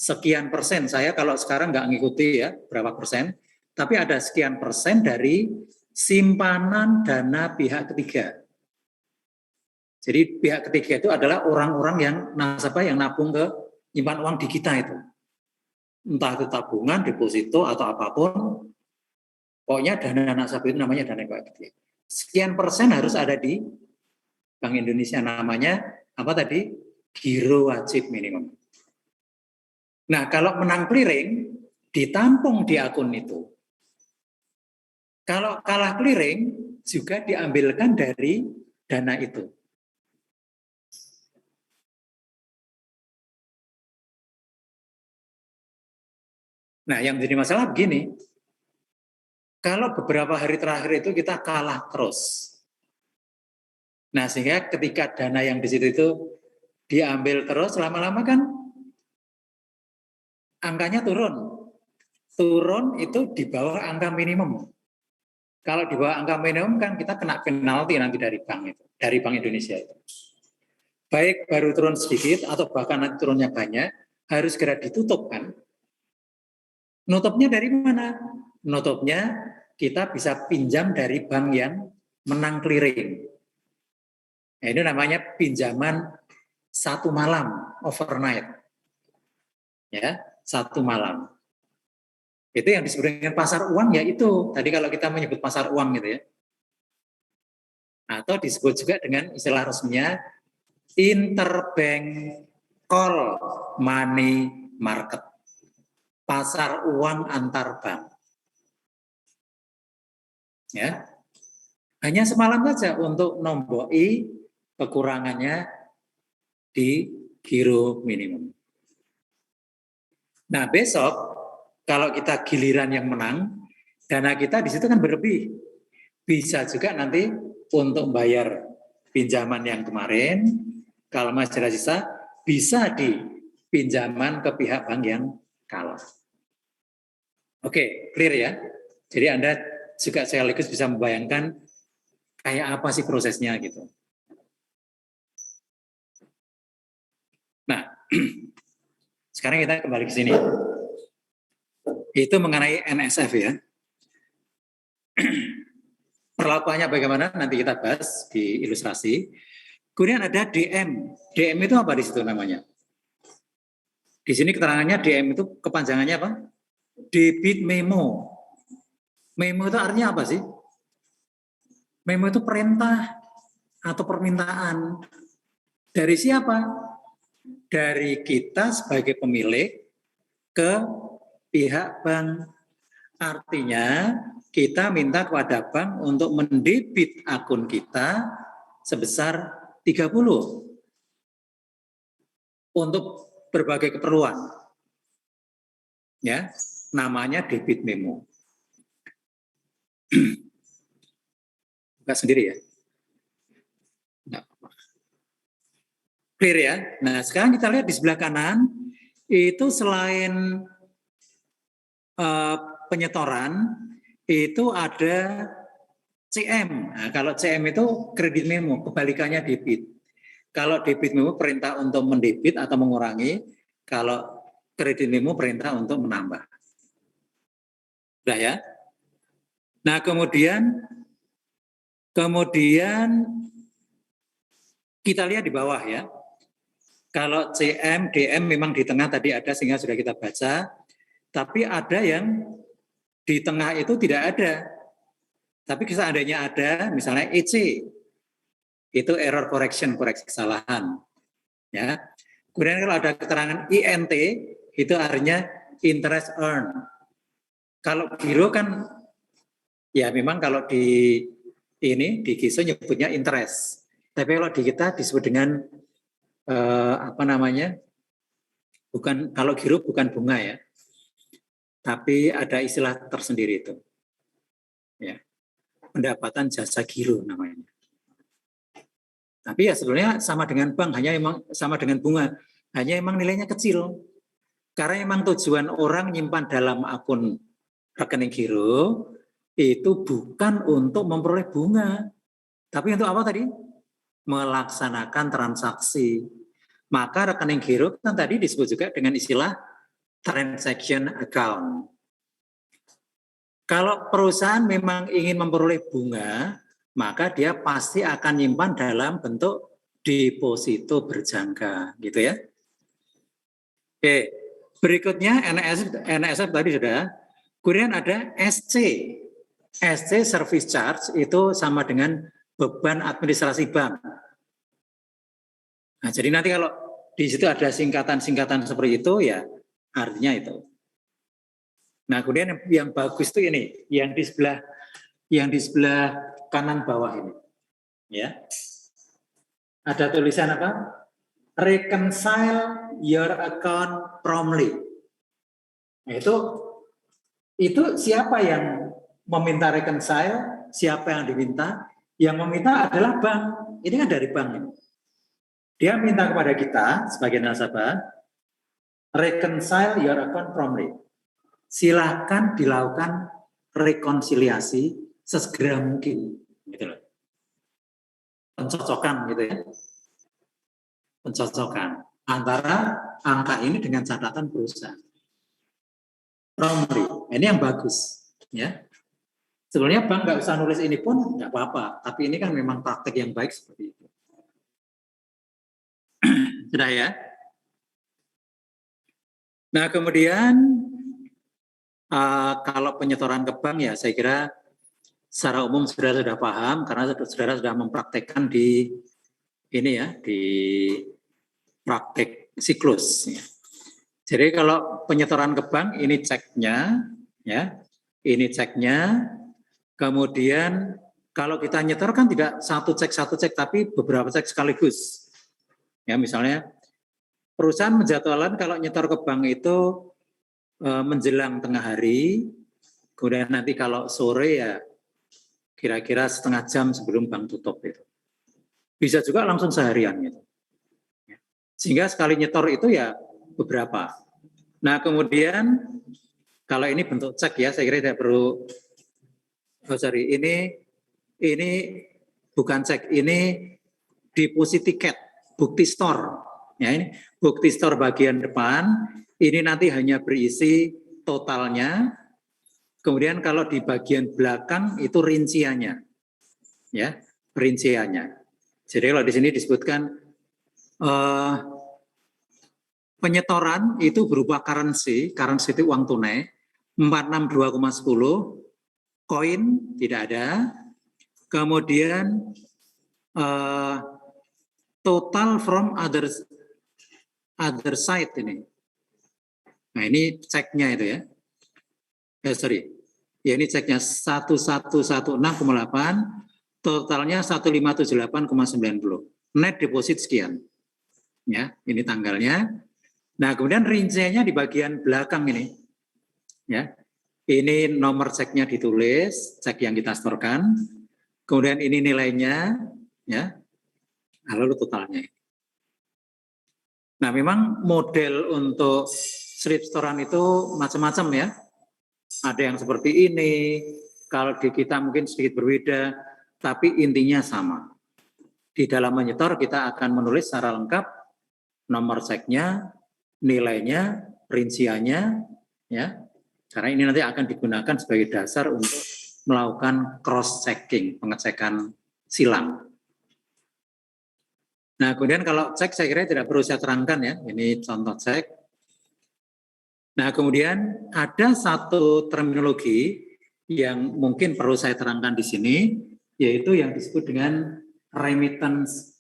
sekian persen, saya kalau sekarang nggak ngikuti ya berapa persen, tapi ada sekian persen dari simpanan dana pihak ketiga. Jadi pihak ketiga itu adalah orang-orang yang nasabah yang nabung ke nyimpan uang di kita itu. Entah itu tabungan, deposito, atau apapun, pokoknya dana nasabah itu namanya dana pihak ketiga. Sekian persen harus ada di Bank Indonesia, namanya apa tadi? Giro wajib minimum. Nah, kalau menang clearing, ditampung di akun itu. Kalau kalah clearing, juga diambilkan dari dana itu. Nah, yang menjadi masalah begini, kalau beberapa hari terakhir itu kita kalah terus. Nah, sehingga ketika dana yang di situ itu diambil terus, lama-lama kan angkanya turun. Turun itu di bawah angka minimum. Kalau di bawah angka minimum kan kita kena penalti nanti dari bank itu, dari Bank Indonesia itu. Baik baru turun sedikit atau bahkan nanti turunnya banyak, harus segera ditutup kan. Nutupnya dari mana? Nutupnya kita bisa pinjam dari bank yang menang clearing. Nah, ini namanya pinjaman satu malam, overnight. Ya, satu malam. Itu yang disebut dengan pasar uang, ya itu. Tadi kalau kita menyebut pasar uang gitu ya. Atau disebut juga dengan istilah resminya interbank call money market. Pasar uang antar bank. Ya. Hanya semalam saja untuk nomboi kekurangannya di giro minimum. Nah, besok kalau kita giliran yang menang, dana kita di situ kan berlebih. Bisa juga nanti untuk bayar pinjaman yang kemarin, kalau masih ada sisa, bisa dipinjaman ke pihak bank yang kalah. Oke, clear ya? Jadi Anda juga sekaligus bisa membayangkan kayak apa sih prosesnya gitu. Nah, sekarang kita kembali ke sini. Itu mengenai NSF ya. Perlakuannya bagaimana nanti kita bahas di ilustrasi. Kemudian ada DM. DM itu apa di situ namanya? Di sini keterangannya DM itu kepanjangannya apa? Debit memo. Memo itu artinya apa sih? Memo itu perintah atau permintaan. Dari siapa? Dari kita sebagai pemilik ke pihak bank. Artinya kita minta kepada bank untuk mendebit akun kita sebesar 30 untuk berbagai keperluan. Ya, namanya debit memo. Buka sendiri ya. Nah, clear ya. Nah, sekarang kita lihat di sebelah kanan itu selain penyetoran itu ada CM. Nah, kalau CM itu kredit memo, kebalikannya debit. Kalau debit memo perintah untuk mendebit atau mengurangi, kalau kredit memo perintah untuk menambah. Sudah ya? Nah, kemudian kita lihat di bawah ya. Kalau CM, DM memang di tengah tadi ada sehingga sudah kita baca. Tapi ada yang di tengah itu tidak ada. Tapi seandainya ada, misalnya EC, itu error correction, koreksi kesalahan. Ya. Kemudian kalau ada keterangan INT, itu artinya interest earn. Kalau giro kan, ya memang kalau di GISO nyebutnya interest. Tapi kalau di kita disebut dengan bukan, kalau giro bukan bunga ya, tapi ada istilah tersendiri itu. Ya. Pendapatan jasa giro namanya. Tapi ya sebenarnya sama dengan bank, hanya memang sama dengan bunga, hanya memang nilainya kecil. Karena memang tujuan orang nyimpan dalam akun rekening giro itu bukan untuk memperoleh bunga, tapi untuk apa tadi? Melaksanakan transaksi. Maka rekening giro kan tadi disebut juga dengan istilah transaction account. Kalau perusahaan memang ingin memperoleh bunga, maka dia pasti akan nyimpan dalam bentuk deposito berjangka, gitu ya. Oke, berikutnya NSF tadi sudah. Kemudian ada SC. SC service charge itu sama dengan beban administrasi bank. Nah, jadi nanti kalau di situ ada singkatan-singkatan seperti itu, ya artinya itu. Nah, kemudian yang bagus itu ini, yang di sebelah kanan bawah ini, ya. Ada tulisan apa? Reconcile your account promptly. Nah, itu siapa yang meminta reconcile? Siapa yang diminta? Yang meminta adalah bank. Ini kan dari bank ini. Dia minta kepada kita sebagai nasabah, reconcile your account promptly. Silahkan dilakukan rekonsiliasi sesegera mungkin, gitu loh. Pencocokan gitu ya, pencocokan antara angka ini dengan catatan perusahaan. Promptly, ini yang bagus, ya. Sebenarnya bank nggak usah nulis ini pun nggak apa-apa, tapi ini kan memang praktek yang baik seperti itu. Sudah ya. Nah kemudian kalau penyetoran ke bank ya saya kira secara umum sudah paham karena saudara sudah mempraktekkan di ini ya di praktek siklus. Ya. Jadi kalau penyetoran ke bank ini ceknya, ya ini ceknya. Kemudian kalau kita nyetor kan tidak satu cek tapi beberapa cek sekaligus. Ya misalnya perusahaan menjadwalkan kalau nyetor ke bank itu menjelang tengah hari, kemudian nanti kalau sore ya kira-kira setengah jam sebelum bank tutup itu. Bisa juga langsung seharian gitu. Sehingga sekali nyetor itu ya beberapa. Nah kemudian kalau ini bentuk cek ya, saya kira tidak perlu. Ini bukan cek, ini deposit tiket, bukti store. Ya ini bukti store bagian depan. Ini nanti hanya berisi totalnya. Kemudian kalau di bagian belakang itu rinciannya, ya rinciannya. Jadi kalau di sini disebutkan penyetoran itu berupa currency itu uang tunai 462,10, koin tidak ada. Kemudian total from other side ini. Nah ini ceknya itu ya. Ya ini ceknya 1116,8, totalnya 1578,90. Net deposit sekian. Ya, ini tanggalnya. Nah, kemudian rinciannya di bagian belakang ini. Ya. Ini nomor ceknya ditulis, cek yang kita setorkan. Kemudian ini nilainya, ya. Lalu totalnya. Nah, memang model untuk slip setoran itu macam-macam ya. Ada yang seperti ini, kalau di kita mungkin sedikit berbeda, tapi intinya sama. Di dalam menyetor kita akan menulis secara lengkap nomor ceknya, nilainya, rinciannya, ya. Karena ini nanti akan digunakan sebagai dasar untuk melakukan cross-checking, pengecekan silang. Nah, kemudian kalau cek saya kira tidak perlu saya terangkan ya, ini contoh cek. Nah, kemudian ada satu terminologi yang mungkin perlu saya terangkan di sini, yaitu yang disebut dengan remittance